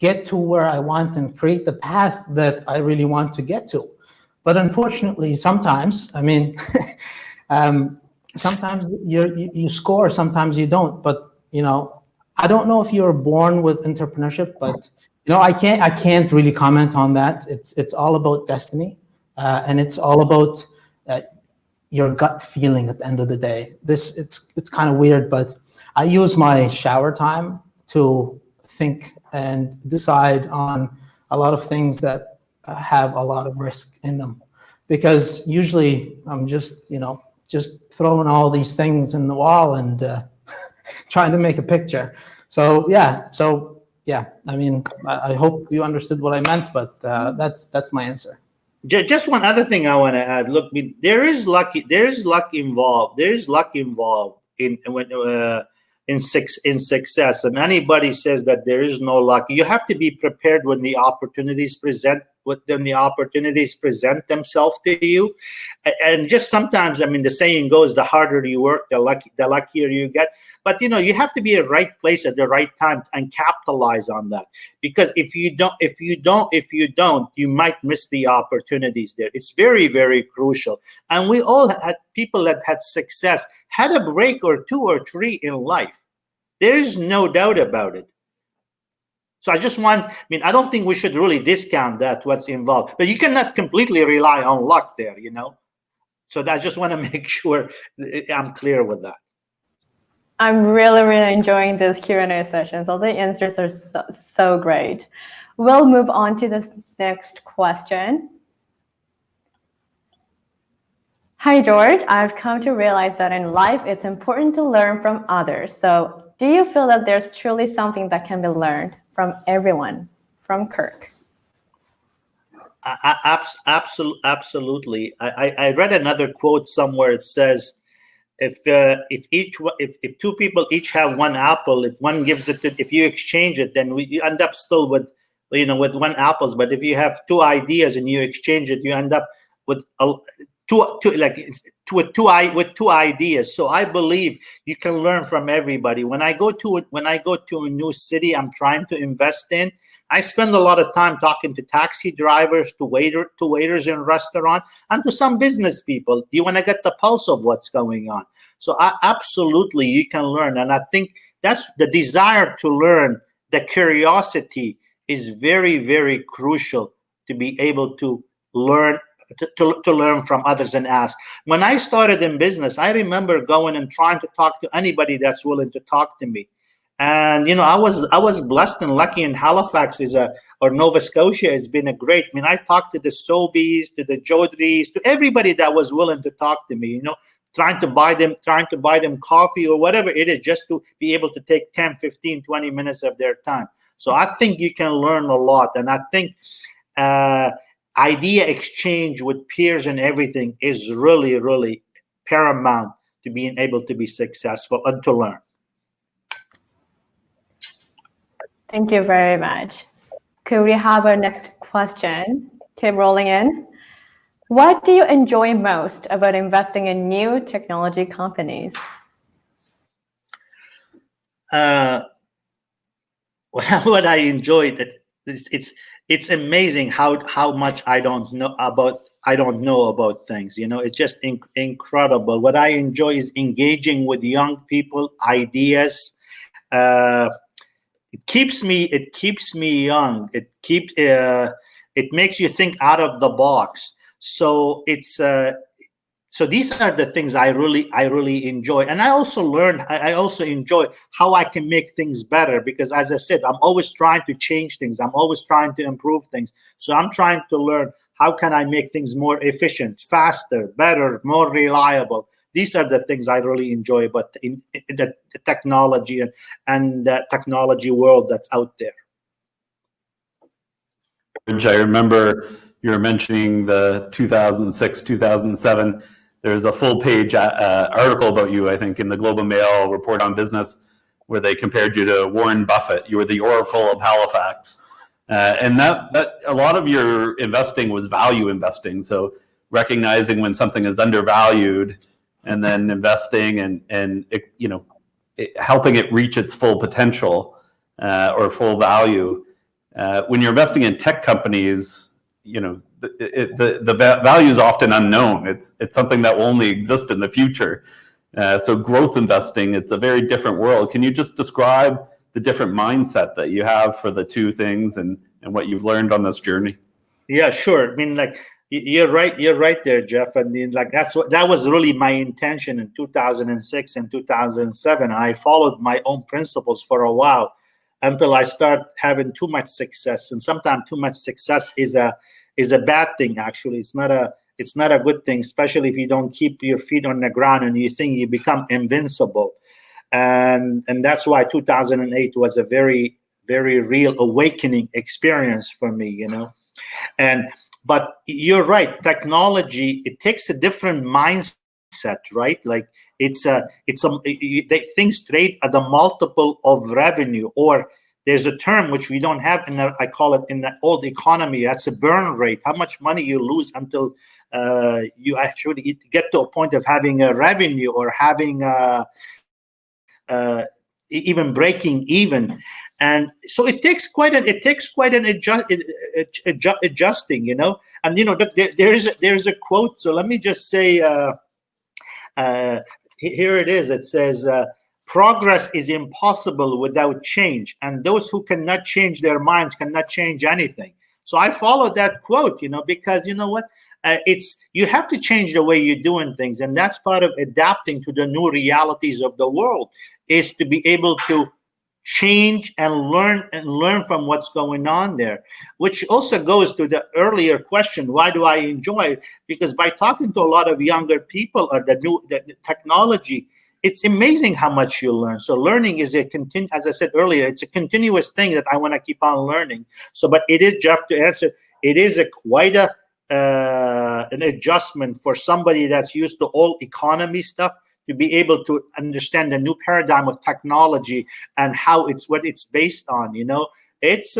get to where I want and create the path that I really want to get to. But unfortunately, sometimes, sometimes you score, sometimes you don't. But I don't know if you're born with entrepreneurship, but I can't really comment on that. It's all about destiny, and it's all about your gut feeling at the end of the day. It's kind of weird, but I use my shower time to think and decide on a lot of things that have a lot of risk in them, because usually I'm just throwing all these things in the wall and trying to make a picture. So yeah, I hope you understood what I meant, but that's my answer. Just one other thing I want to add. Look, there is luck involved. There is luck involved in success. And anybody says that there is no luck, you have to be prepared when the opportunities present themselves to you. And just sometimes, the saying goes, the harder you work, the luckier you get. But you have to be at the right place at the right time and capitalize on that. Because if you don't, you might miss the opportunities there. It's very, very crucial. And we all had people that had success, had a break or two or three in life. There is no doubt about it. So I don't think we should really discount what's involved. But you cannot completely rely on luck there, So I just want to make sure I'm clear with that. I'm really, really enjoying these Q&A sessions. All the answers are so great. We'll move on to this next question. Hi, George. I've come to realize that in life, it's important to learn from others. So do you feel that there's truly something that can be learned from everyone? From Kirk. Absolutely. I read another quote somewhere. It says, if two people each have one apple, if one gives it if you exchange it, then you end up still with with one apples. But if you have two ideas and you exchange it, you end up with two ideas. So I believe you can learn from everybody. When I go to a new city I'm trying to invest in, I spend a lot of time talking to taxi drivers, to waiters in restaurant, and to some business people. You want to get the pulse of what's going on. So absolutely, you can learn. And I think that's the desire to learn, the curiosity is very, very crucial to be able to learn, to learn from others and ask. When I started in business, I remember going and trying to talk to anybody that's willing to talk to me. And I was blessed and lucky in Halifax or Nova Scotia has been a great. I mean, I've talked to the Sobeys, to the Jodries, to everybody that was willing to talk to me. Trying to buy them coffee or whatever it is, just to be able to take 10, 15, 20 minutes of their time. So I think you can learn a lot, and I think idea exchange with peers and everything is really, really paramount to being able to be successful and to learn. Thank you very much. Could we have our next question? Keep rolling in. What do you enjoy most about investing in new technology companies? What I enjoy, that it's amazing how much I don't know about things. It's just incredible. What I enjoy is engaging with young people, ideas. It keeps me young. It makes you think out of the box. So so these are the things I really enjoy. And I also enjoy how I can make things better, because as I said, I'm always trying to change things. I'm always trying to improve things. So I'm trying to learn, how can I make things more efficient, faster, better, more reliable. These are the things I really enjoy, but in the technology and the technology world that's out there. I remember you were mentioning the 2006, 2007. There's a full page article about you, I think, in the Globe and Mail Report on Business, where they compared you to Warren Buffett. You were the Oracle of Halifax. And that a lot of your investing was value investing. So recognizing when something is undervalued and then investing and helping it reach its full potential or full value. When you're investing in tech companies, the value is often unknown. It's something that will only exist in the future. So growth investing, it's a very different world. Can you just describe the different mindset that you have for the two things and what you've learned on this journey? Yeah, sure. I mean, you're right there, Jeff. And that was really my intention in 2006 and 2007. I followed my own principles for a while until I start having too much success. And sometimes too much success is a bad thing. Actually, it's not a good thing, especially if you don't keep your feet on the ground and you think you become invincible. And that's why 2008 was a very, very real awakening experience for me, But you're right. Technology, it takes a different mindset, right? Like things trade at a multiple of revenue, or there's a term which we don't have I call it in the old economy. That's a burn rate. How much money you lose until you actually get to a point of having a revenue or having even breaking even. And so it takes quite an adjusting, And there's a quote. So let me just say, here it is. It says, "Progress is impossible without change, and those who cannot change their minds cannot change anything." So I follow that quote, because you have to change the way you're doing things, and that's part of adapting to the new realities of the world, is to be able to change and learn from what's going on there, which also goes to the earlier question, why do I enjoy it? Because by talking to a lot of younger people or the technology, it's amazing how much you learn. So learning is as I said earlier, it's a continuous thing that I want to keep on learning. So, but it is, Jeff, to answer, it is quite an adjustment for somebody that's used to all economy stuff to be able to understand the new paradigm of technology and what it's based on. It's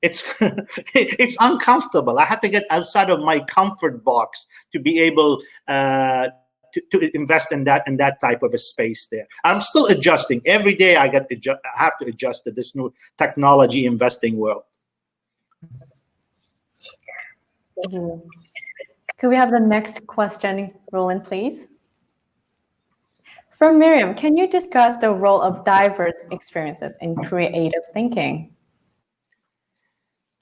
it's uncomfortable. I had to get outside of my comfort box to be able to invest in that type of a space there. I'm still adjusting. Every day I have to adjust to this new technology investing world. Thank you. Could we have the next question, Roland, please? From Miriam, can you discuss the role of diverse experiences in creative thinking?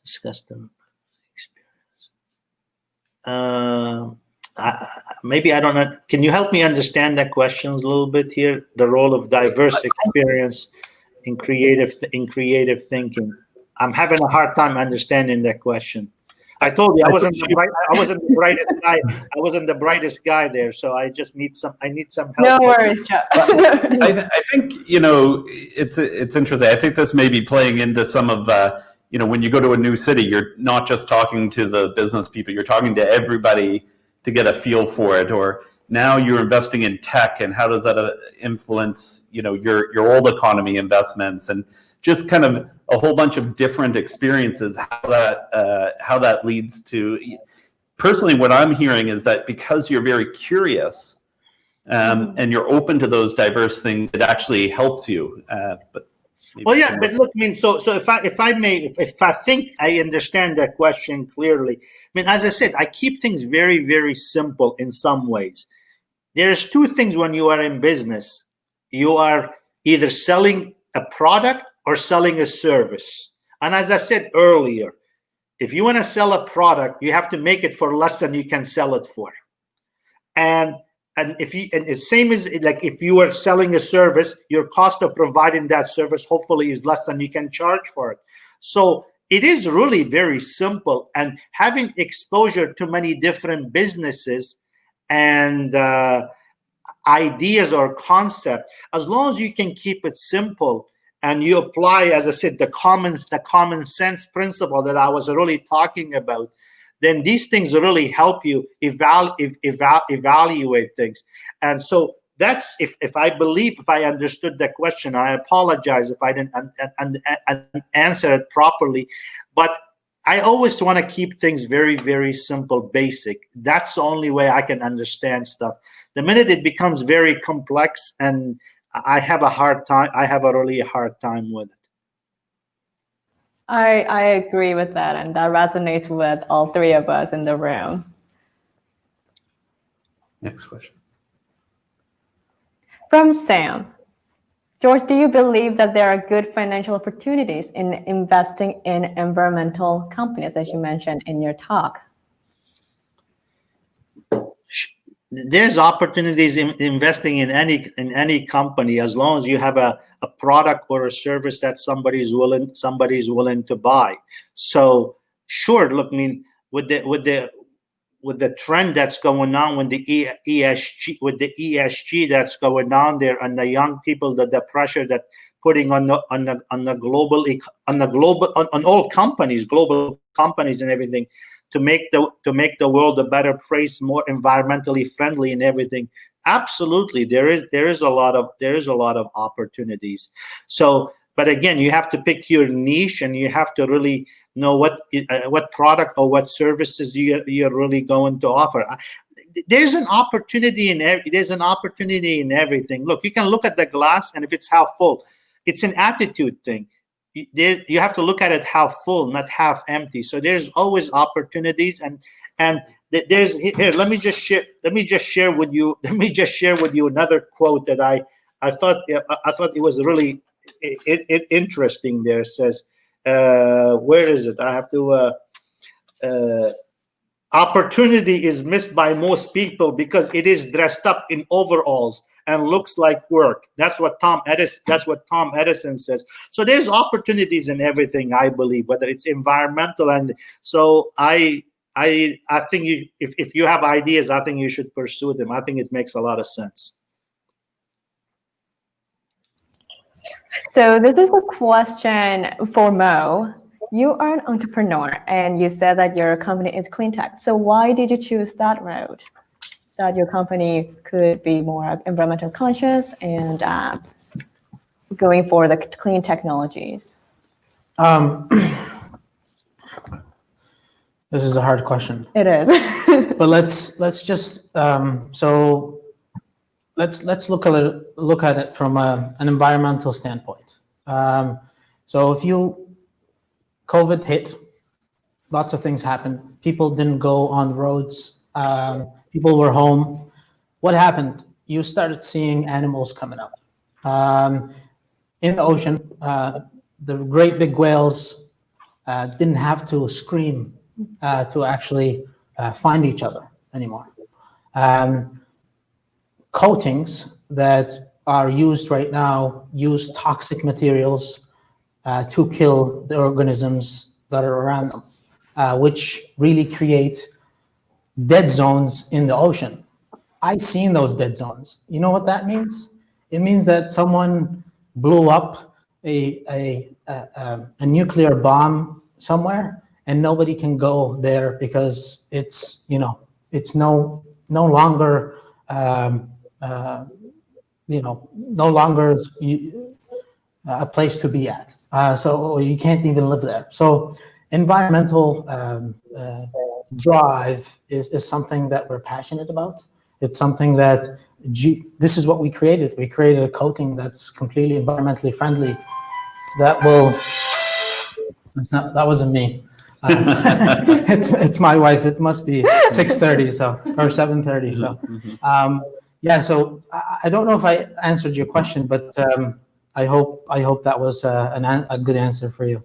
Discuss the experience. Maybe I don't know. Can you help me understand that questions a little bit here? The role of diverse experience in creative thinking. I'm having a hard time understanding that question. I told you I wasn't the brightest guy. I wasn't the brightest guy there, so I just need some help. No worries, Joe. I think it's interesting. I think this may be playing into some of when you go to a new city, you're not just talking to the business people, you're talking to everybody to get a feel for it. Or now you're investing in tech, and how does that influence your old economy investments, and just kind of a whole bunch of different experiences. How that leads to. Personally, what I'm hearing is that because you're very curious and you're open to those diverse things, it actually helps you. But look, I mean, so if I think I understand that question clearly, I mean, as I said, I keep things very, very simple in some ways. There's two things when you are in business. You are either selling a product or selling a service. And as I said earlier, if you want to sell a product, you have to make it for less than you can sell it for. And it's same as like if you are selling a service, your cost of providing that service hopefully is less than you can charge for it. So it is really very simple, and having exposure to many different businesses and ideas or concepts, as long as you can keep it simple and you apply, as I said, the common sense principle that I was really talking about, then these things really help you evaluate things. And so that's if I understood that question. I apologize if I didn't answer it properly, but I always want to keep things very, very simple, basic. That's the only way I can understand stuff. The minute it becomes very complex, and I have a really hard time with it. I agree with that, and that resonates with all three of us in the room. Next question. From Sam. George, do you believe that there are good financial opportunities in investing in environmental companies, as you mentioned in your talk? There's opportunities in investing in any company, as long as you have a product or a service that somebody's willing to buy. So sure, look, I mean, with the trend that's going on with the ESG that's going on there, and the young people, the pressure that putting on all companies, global companies and everything, to make the world a better place, more environmentally friendly and everything. Absolutely, there is a lot of opportunities. So, but again, you have to pick your niche, and you have to really know what product or what services you're really going to offer. There's an opportunity in everything. Look, you can look at the glass, and if it's half full, it's an attitude thing. You have to look at it half full, not half empty. So there's always opportunities, and there's here. Let me just share with you another quote that I thought it was really interesting. There it says, where is it? I have to. Opportunity is missed by most people because it is dressed up in overalls and looks like work. That's what Tom Edison says. So there's opportunities in everything, I believe, whether it's environmental. And so I think if you have ideas, I think you should pursue them. I think it makes a lot of sense. So this is a question for Mo. You are an entrepreneur, and you said that your company is clean tech. So why did you choose that road? That your company could be more environmental conscious and going for the clean technologies? This is a hard question. It is. But let's just so let's look at it from an environmental standpoint. So if COVID hit, lots of things happened. People didn't go on the roads. People were home. What happened? You started seeing animals coming up in the ocean. The great big whales didn't have to scream to actually find each other anymore. Coatings that are used right now use toxic materials to kill the organisms that are around them, which really create dead zones in the ocean. I've seen those dead zones. You know what that means? It means that someone blew up a nuclear bomb somewhere, and nobody can go there because it's no longer no longer a place to be at. So you can't even live there. So environmental drive is something that we're passionate about. It's something that this is what we created. We created a coating that's completely environmentally friendly. That wasn't me. It's my wife. It must be 6:30 or 7:30. So yeah. So I don't know if I answered your question, but I hope that was a good answer for you,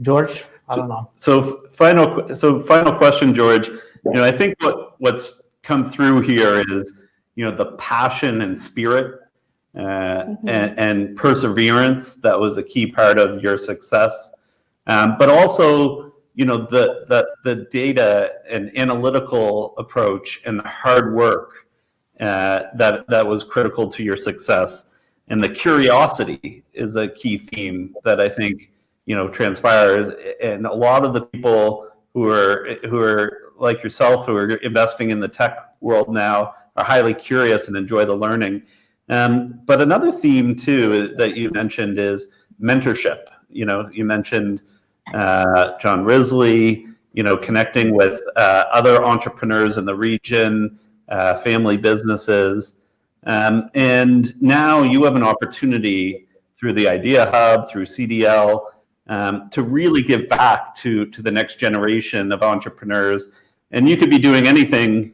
George. I don't know. So final question, George. I think what's come through here is the passion and spirit and perseverance that was a key part of your success, but also the data and analytical approach and the hard work that was critical to your success, and the curiosity is a key theme that I think transpires. And a lot of the people who are like yourself, who are investing in the tech world now, are highly curious and enjoy the learning. But another theme too that you mentioned is mentorship. You mentioned John Risley, connecting with other entrepreneurs in the region, family businesses. And now you have an opportunity through the Idea Hub, through CDL, to really give back to the next generation of entrepreneurs. And you could be doing anything,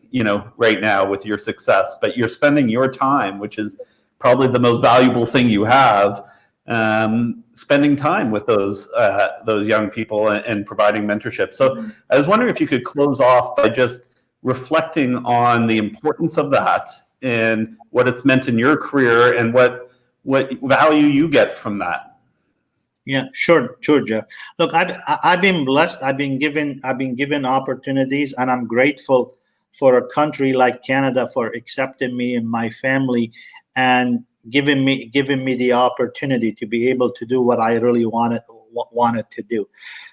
right now with your success, but you're spending your time, which is probably the most valuable thing you have, spending time with those young people and providing mentorship. So I was wondering if you could close off by just reflecting on the importance of that and what it's meant in your career and what value you get from that. Yeah, sure, Jeff. Look, I've been blessed. I've been given opportunities, and I'm grateful for a country like Canada for accepting me and my family and giving me the opportunity to be able to do what I really wanted to do.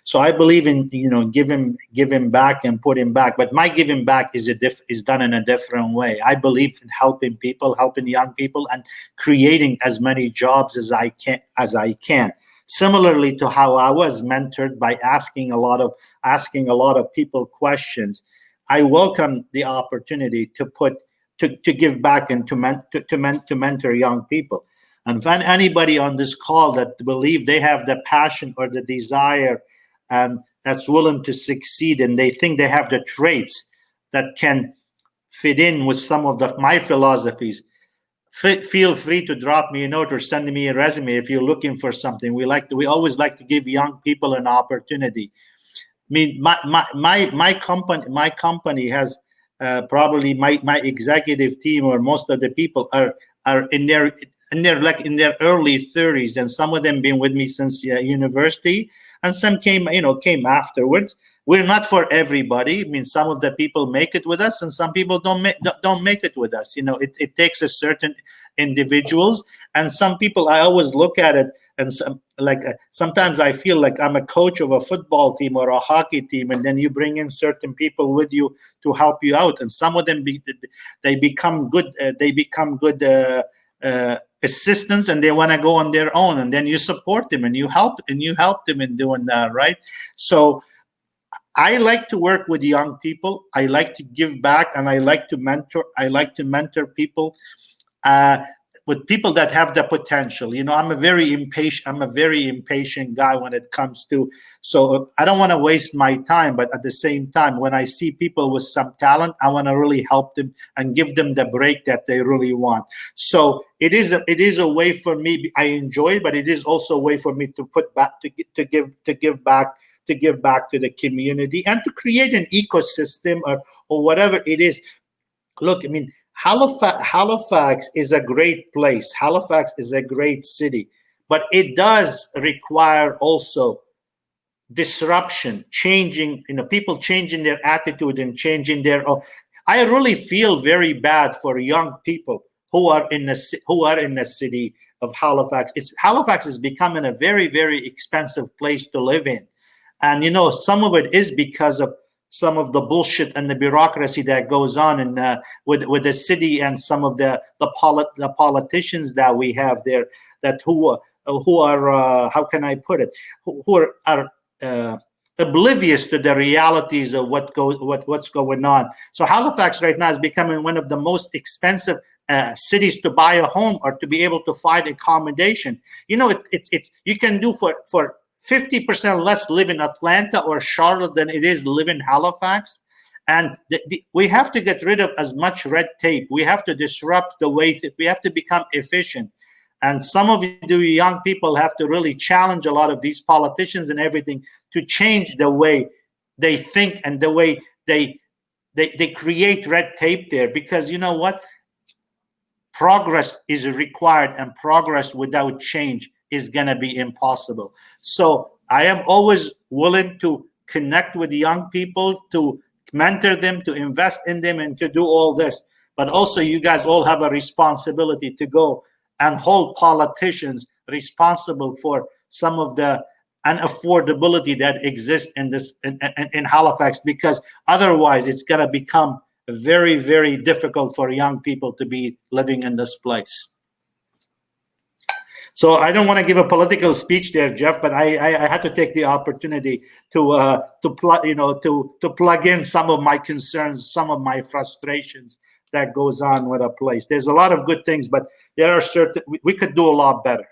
So I believe in giving back and putting back, but my giving back is done in a different way. I believe in helping people, helping young people, and creating as many jobs as I can. Similarly to how I was mentored by asking a lot of people questions, I welcome the opportunity to give back and to mentor young people. And if anybody on this call that believe they have the passion or the desire that's willing to succeed, and they think they have the traits that can fit in with some of my philosophies, feel free to drop me a note or send me a resume if you're looking for something. We always like to give young people an opportunity. I mean, my company has probably my executive team, or most of the people are in their early 30s, and some of them been with me since university, and some came afterwards. We're not for everybody. I mean, some of the people make it with us, and some people don't make it with us. It takes a certain individuals, and some people, I always look at it and sometimes I feel like I'm a coach of a football team or a hockey team, and then you bring in certain people with you to help you out, and some of them become good assistants, and they want to go on their own, and then you support them and you help them in doing that, right? So I like to work with young people. I like to give back, and I like to mentor. I like to mentor people with people that have the potential. I'm a very impatient guy when it comes to. So I don't want to waste my time, but at the same time, when I see people with some talent, I want to really help them and give them the break that they really want. So it is a way for me. I enjoy it, but it is also a way for me to put back to give back to the community and to create an ecosystem or whatever it is. Look, I mean, Halifax is a great place. Halifax is a great city, but it does require also disruption, changing, people changing their attitude and changing their. I really feel very bad for young people who are in the city of Halifax. Halifax is becoming a very, very expensive place to live in. And, some of it is because of some of the bullshit and the bureaucracy that goes on with the city, and some of the politicians that we have there, that who are how can I put it, who are oblivious to the realities of what's going on. So Halifax right now is becoming one of the most expensive cities to buy a home or to be able to find accommodation. It's you can do for 50% less live in Atlanta or Charlotte than it is live in Halifax. And we have to get rid of as much red tape. We have to disrupt the way that we have to become efficient. And some of you young people have to really challenge a lot of these politicians and everything to change the way they think and the way they create red tape there. Because you know what? Progress is required, and progress without change is going to be impossible. So I am always willing to connect with young people, to mentor them, to invest in them, and to do all this. But also, you guys all have a responsibility to go and hold politicians responsible for some of the unaffordability that exists in Halifax, because otherwise it's going to become very, very difficult for young people to be living in this place. So I don't want to give a political speech there, Jeff, but I had to take the opportunity to plug in some of my concerns, some of my frustrations that goes on with a place. There's a lot of good things, but there are certain we could do a lot better.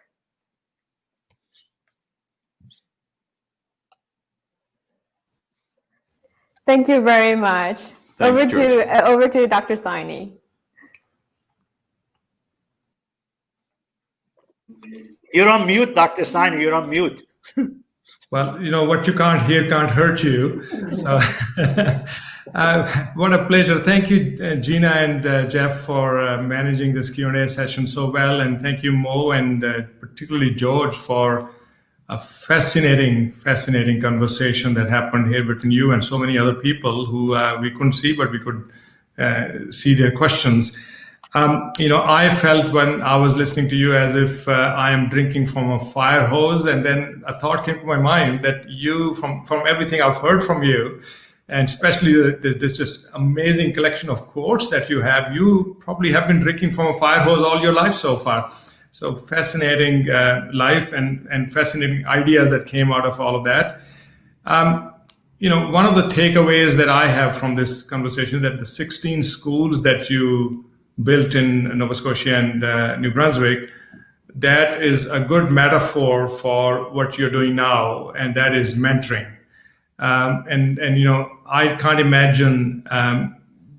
Thank you very much. Thanks, Over to Dr. Saini. You're on mute, Dr. Saini. You're on mute. Well, what you can't hear can't hurt you. So, what a pleasure. Thank you, Gina and Jeff, for managing this Q&A session so well. And thank you, Mo, and particularly George, for a fascinating conversation that happened here between you and so many other people who we couldn't see, but we could see their questions. I felt when I was listening to you as if I am drinking from a fire hose, and then a thought came to my mind that you, from everything I've heard from you, and especially this just amazing collection of quotes that you probably have been drinking from a fire hose all your life so far. So fascinating life and fascinating ideas that came out of all of that. One of the takeaways that I have from this conversation is that the 16 schools that you built in Nova Scotia and New Brunswick, that is a good metaphor for what you're doing now, and that is mentoring. And I can't imagine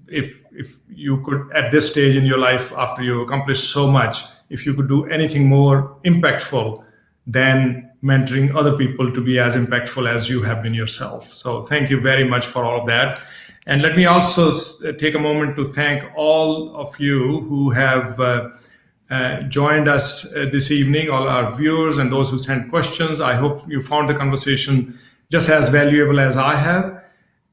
if you could, at this stage in your life, after you accomplished so much, if you could do anything more impactful than mentoring other people to be as impactful as you have been yourself. So thank you very much for all of that. And let me also take a moment to thank all of you who have joined us this evening, all our viewers and those who sent questions. I hope you found the conversation just as valuable as I have.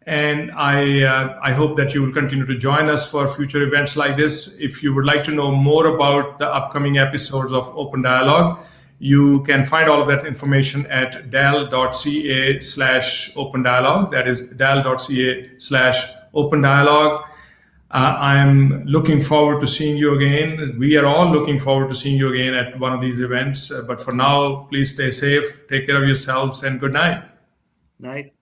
And I hope that you will continue to join us for future events like this. If you would like to know more about the upcoming episodes of Open Dialogue, You can find all of that information at dal.ca/open dialogue. That is dal.ca/open dialogue. I'm looking forward to seeing you again. We are all looking forward to seeing you again at one of these events. But for now, please stay safe, take care of yourselves, and good night. Night.